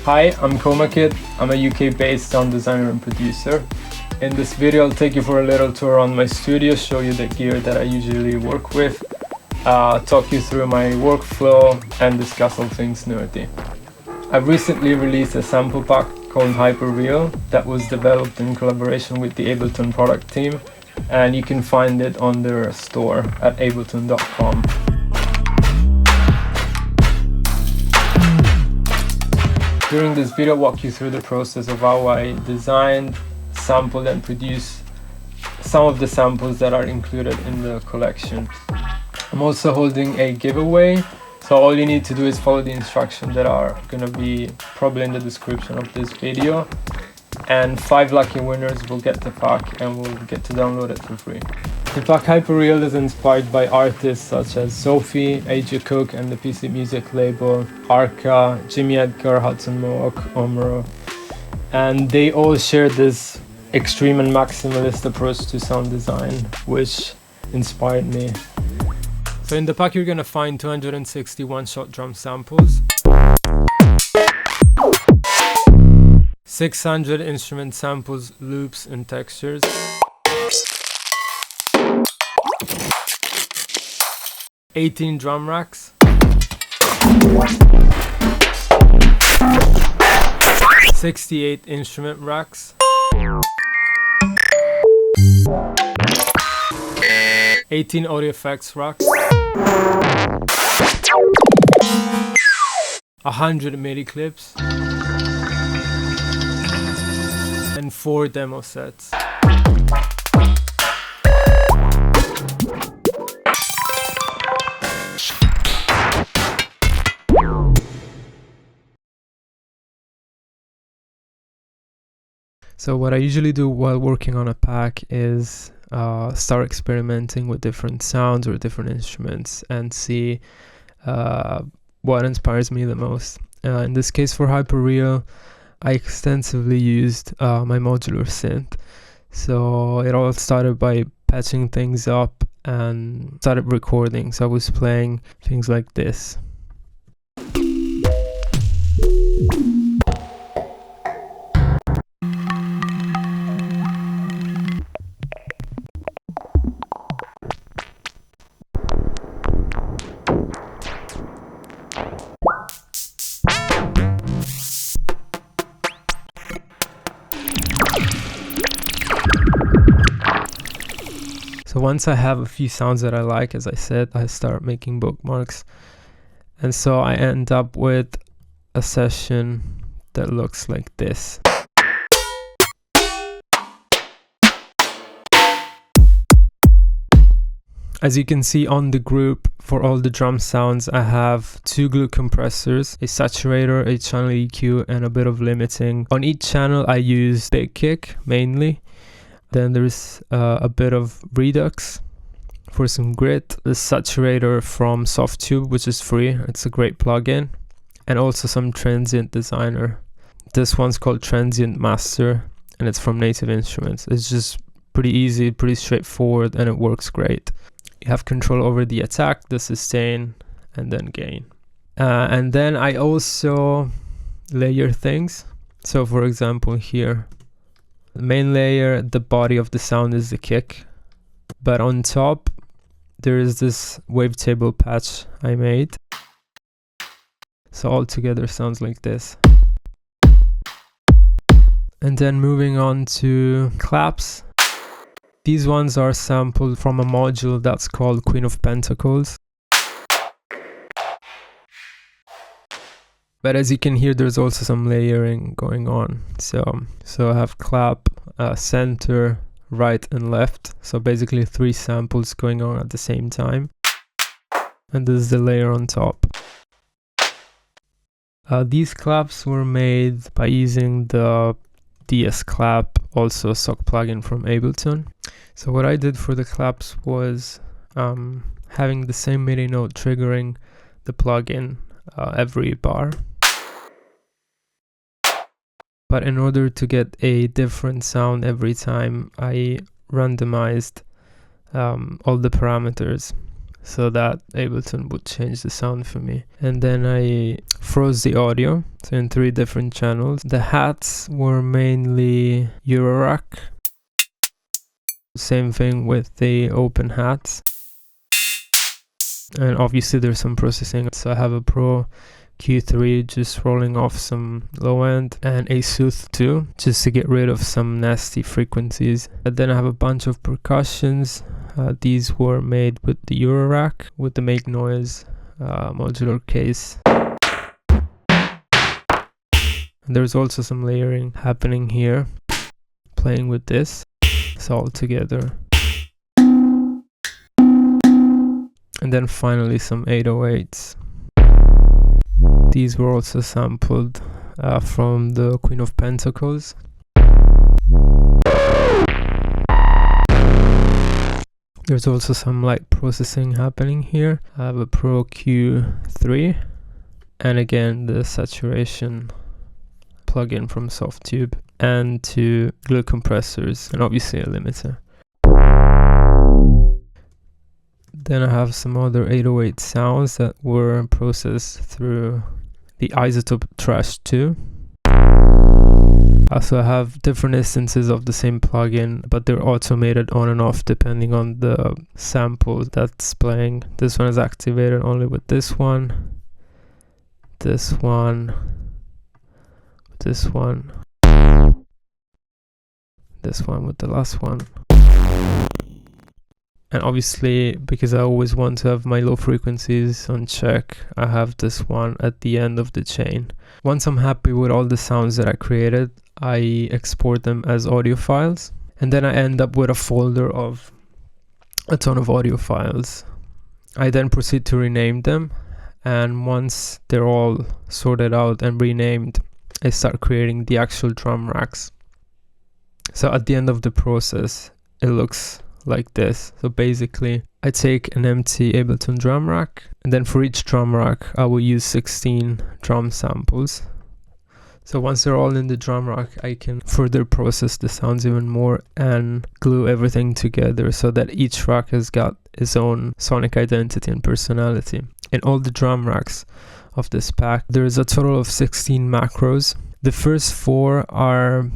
Hi, I'm Comakid. I'm a UK-based sound designer and producer. In this video, I'll take you for a little tour around my studio, show you the gear that I usually work with, talk you through my workflow, and discuss all things nerdy. I've recently released a sample pack called Hyperreal that was developed in collaboration with the Ableton product team, and you can find it on their store at ableton.com. During this video, I'll walk you through the process of how I designed, sampled and produced some of the samples that are included in the collection. I'm also holding a giveaway, so all you need to do is follow the instructions that are going to be probably in the description of this video, and 5 lucky winners will get the pack and will get to download it for free. The pack Hyperreal is inspired by artists such as Sophie, A.J. Cook and the PC Music label, Arca, Jimmy Edgar, Hudson Mohawk, Omro, and they all share this extreme and maximalist approach to sound design, which inspired me. So in the pack you're gonna find 260 one-shot drum samples, 600 instrument samples, loops and textures, 18 drum racks, 68 instrument racks, 18 audio effects racks, 100 MIDI clips, and 4 demo sets. So what I usually do while working on a pack is start experimenting with different sounds or different instruments and see what inspires me the most. In this case for Hyperreal, I extensively used my modular synth. So it all started by patching things up and started recording. So I was playing things like this. So once I have a few sounds that I like, as I said, I start making bookmarks. And so I end up with a session that looks like this. As you can see on the group, for all the drum sounds, I have 2 glue compressors, a saturator, a channel EQ, and a bit of limiting. On each channel I use BigKick mainly. Then there's a bit of Redux for some grit, the saturator from Softube, which is free, it's a great plugin, and also some Transient Designer. This one's called Transient Master, and it's from Native Instruments. It's just pretty easy, pretty straightforward, and it works great. You have control over the attack, the sustain, and then gain. And then I also layer things. So for example here, the main layer, the body of the sound is the kick, but on top there is this wavetable patch I made. So all together sounds like this. And then moving on to claps. These ones are sampled from a module that's called Queen of Pentacles. But as you can hear, there's also some layering going on. So I have clap, center, right and left. So basically 3 samples going on at the same time. And this is the layer on top. These claps were made by using the DS Clap, also a SOC plugin from Ableton. So what I did for the claps was having the same MIDI note triggering the plugin every bar. But in order to get a different sound every time, I randomized all the parameters. so that Ableton would change the sound for me. And then I froze the audio, so in 3 different channels. The hats were mainly Eurorack. Same thing with the open hats. And obviously there's some processing. So I have a Pro Q3 just rolling off some low end, and a Soothe 2 just to get rid of some nasty frequencies. And then I have a bunch of percussions. These were made with the Eurorack with the Make Noise modular case. And there's also some layering happening here, playing with this. It's all together. And then finally some 808s. These were also sampled from the Queen of Pentacles. There's also some light processing happening here. I have a Pro Q3, and again the saturation plugin from Softube, and 2 glue compressors, and obviously a limiter. Then I have some other 808 sounds that were processed through the Isotope Trash 2. Also, I have different instances of the same plugin, but they're automated on and off depending on the sample that's playing. This one is activated only with this one, this one, this one, this one with the last one. And obviously, because I always want to have my low frequencies on check, I have this one at the end of the chain. Once I'm happy with all the sounds that I created, I export them as audio files. And then I end up with a folder of a ton of audio files. I then proceed to rename them. And once they're all sorted out and renamed, I start creating the actual drum racks. So at the end of the process, it looks like this. So basically, I take an empty Ableton drum rack, and then for each drum rack, I will use 16 drum samples. So once they're all in the drum rack, I can further process the sounds even more and glue everything together so that each rack has got its own sonic identity and personality. In all the drum racks of this pack, there is a total of 16 macros. The first 4 are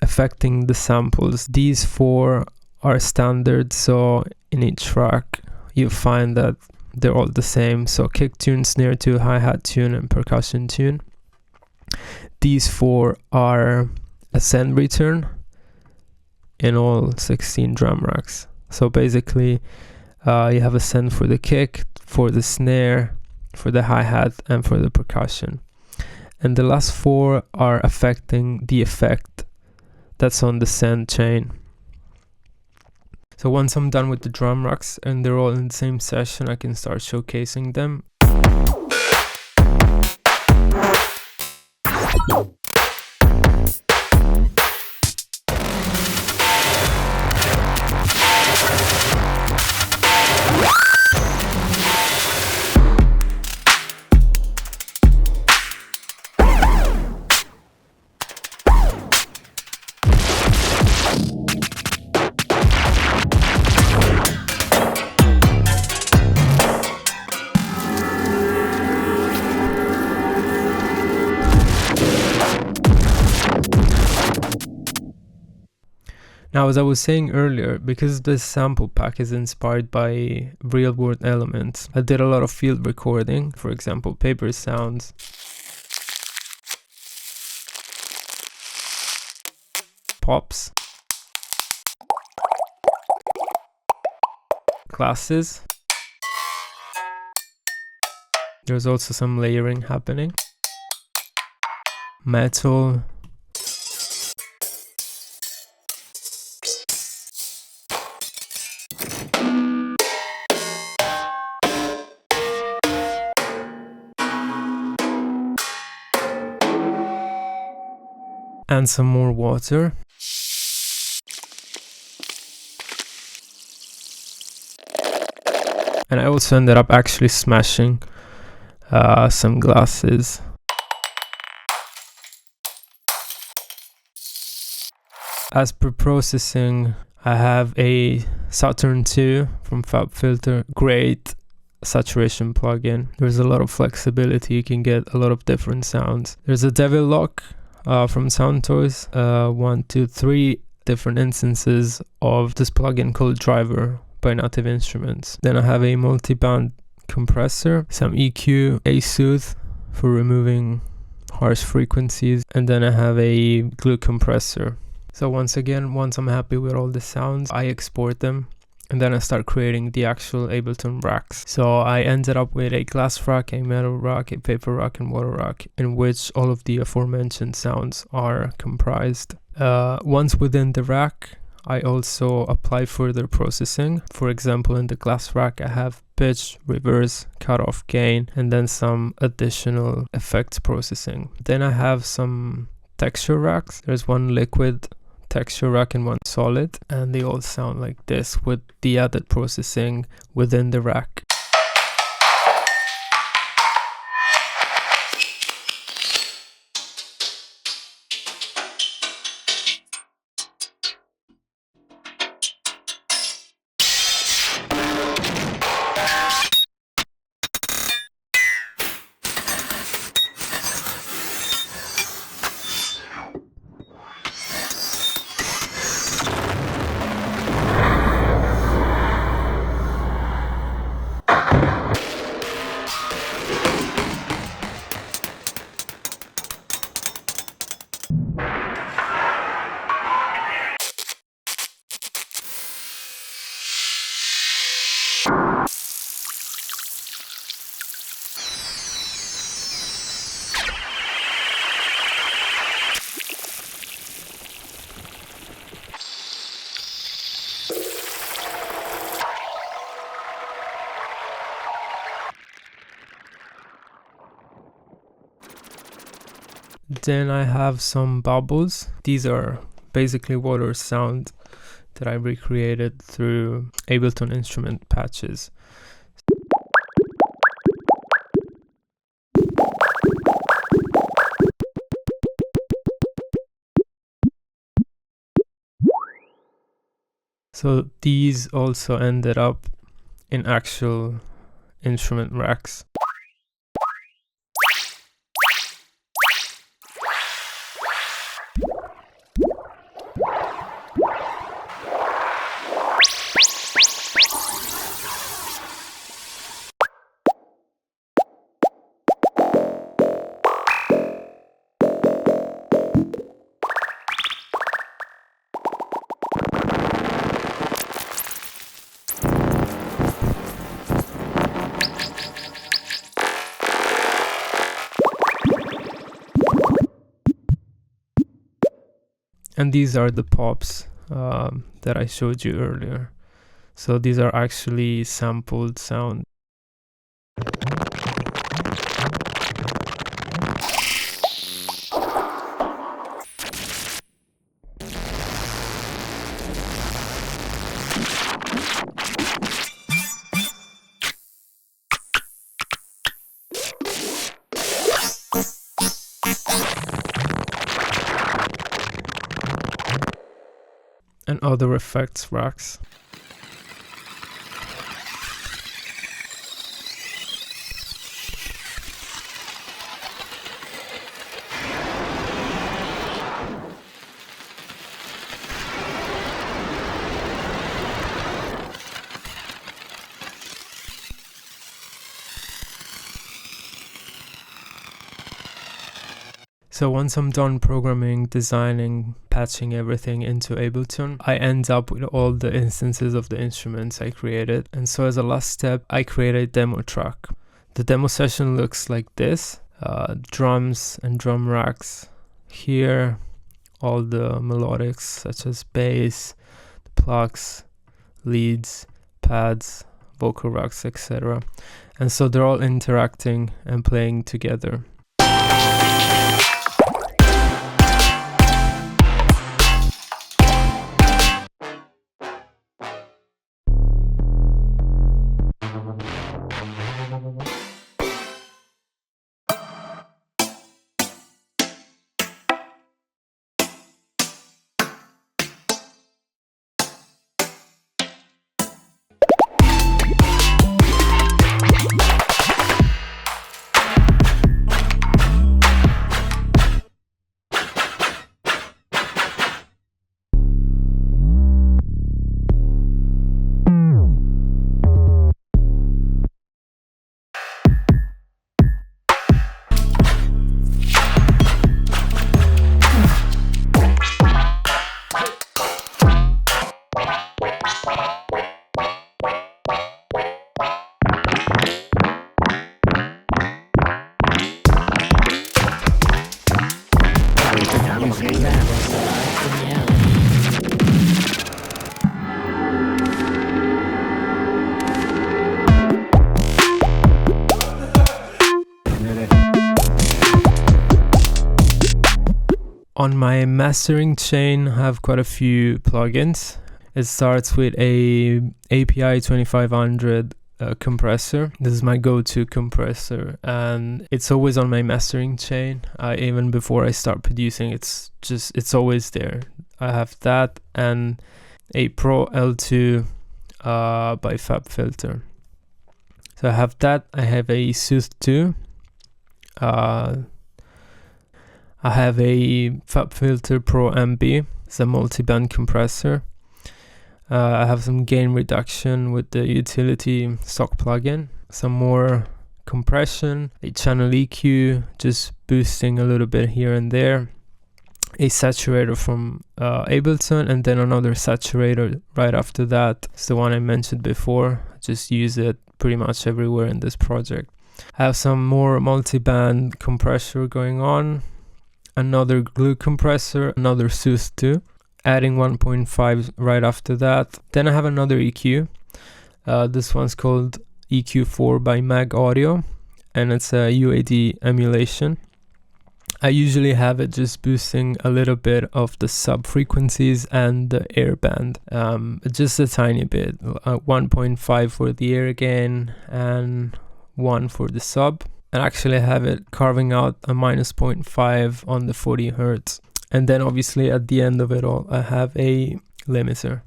affecting the samples. These 4 are standard, so in each track you find that they're all the same. So kick tune, snare tune, hi-hat tune, and percussion tune. These 4 are a send return in all 16 drum racks. So basically you have a send for the kick, for the snare, for the hi-hat, and for the percussion. And the last 4 are affecting the effect that's on the send chain. So once I'm done with the drum racks and they're all in the same session, I can start showcasing them. Now, as I was saying earlier, because this sample pack is inspired by real-world elements, I did a lot of field recording, for example, paper sounds, pops, classes. There's also some layering happening, metal, and some more water. And I also ended up actually smashing some glasses. As per processing, I have a Saturn II from Fabfilter, great saturation plugin. There's a lot of flexibility. You can get a lot of different sounds. There's a Devil lock from Soundtoys. 1, 2, 3 different instances of this plugin called Driver by Native Instruments. Then I have a multi-band compressor, some EQ, a Soothe for removing harsh frequencies, and then I have a glue compressor. So once I'm happy with all the sounds, I export them, and then I start creating the actual Ableton racks. So I ended up with a glass rack, a metal rack, a paper rack, and water rack, in which all of the aforementioned sounds are comprised. Once within the rack, I also apply further processing. For example, in the glass rack, I have pitch, reverse, cutoff, gain, and then some additional effects processing. Then I have some texture racks. There's one liquid texture rack and one solid, and they all sound like this with the added processing within the rack. Then I have some bubbles. These are basically water sound that I recreated through Ableton instrument patches. So these also ended up in actual instrument racks. And these are the pops that I showed you earlier. So these are actually sampled sound. And other effects racks. So once I'm done programming, designing, patching everything into Ableton, I end up with all the instances of the instruments I created. And so as a last step, I create a demo track. The demo session looks like this. Drums and drum racks. Here, all the melodics such as bass, the plugs, leads, pads, vocal racks, etc. And so they're all interacting and playing together. On my mastering chain, I have quite a few plugins. It starts with a API 2500 compressor. This is my go-to compressor, and it's always on my mastering chain. Even before I start producing, it's always there. I have that and a Pro L2 by Fabfilter. So I have that. I have a Soothe 2. I have a Fabfilter Pro MB. It's a multi-band compressor. I have some gain reduction with the utility stock plugin. Some more compression. A channel EQ, just boosting a little bit here and there. A saturator from Ableton, and then another saturator right after that. It's the one I mentioned before. I just use it pretty much everywhere in this project. I have some more multi-band compressor going on. Another glue compressor, another Soothe 2, adding 1.5 right after that. Then I have another EQ. This one's called Eq4 by Maag Audio, and it's a UAD emulation. I usually have it just boosting a little bit of the sub frequencies and the air band, just a tiny bit, 1.5 for the air gain and 1 for the sub. And actually I have it carving out a -0.5 on the 40 Hz. And then obviously at the end of it all, I have a limiter.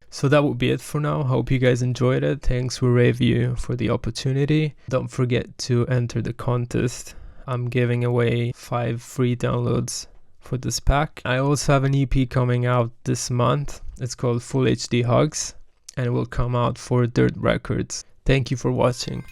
So that would be it for now. Hope you guys enjoyed it. Thanks We Rave You for the opportunity. Don't forget to enter the contest. I'm giving away 5 free downloads for this pack. I also have an EP coming out this month. It's called Full HD Hugs, and it will come out for Dirt Records. Thank you for watching.